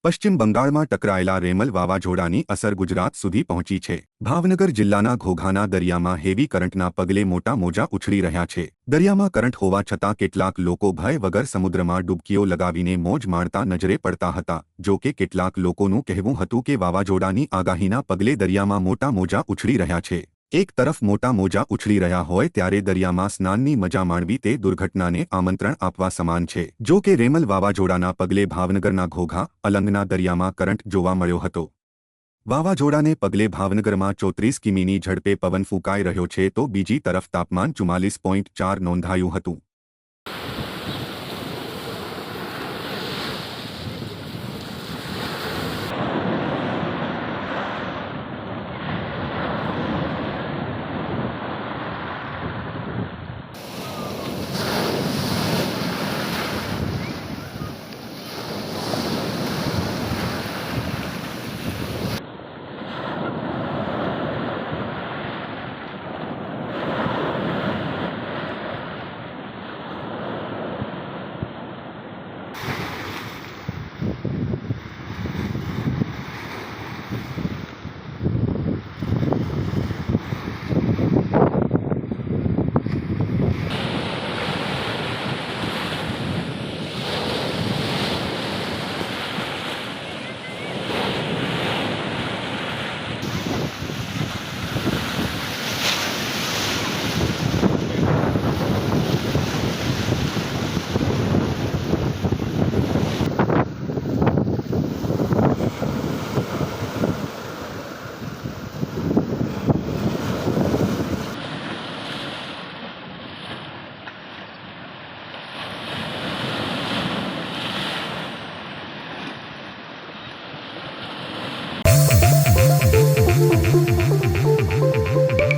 પશ્ચિમ બંગાળમાં ટકરાયેલા રેમલ વાવાઝોડાની અસર ગુજરાત સુધી પહોંચી છે। ભાવનગર જિલ્લાના ઘોઘાના દરિયામાં હેવી કરંટના પગલે મોટા મોજા ઉછળી રહ્યા છે। દરિયામાં કરંટ હોવા છતાં કેટલાક લોકો ભય વગર સમુદ્રમાં ડૂબકીઓ લગાવીને મોજ માણતા નજરે પડતા હતા। જો કે કેટલાક લોકોનું કહેવું હતું કે વાવાઝોડાની આગાહીના પગલે દરિયામાં મોટા મોજા ઉછળી રહ્યા છે। એક તરફ મોટા મોજા ઉછળી રહ્યા હોય ત્યારે દરિયામાં સ્નાનની મજા માણવી તે દુર્ઘટનાને આમંત્રણ આપવા સમાન છે। જો કે રેમલ વાવાઝોડાના પગલે ભાવનગરના ઘોઘા અલંગના દરિયામાં કરંટ જોવા મળ્યો હતો। વાવાઝોડાને પગલે ભાવનગરમાં 34 કિમીની ઝડપે પવન ફૂંકાઈ રહ્યો છે તો બીજી તરફ તાપમાન 44.4 નોંધાયું હતું।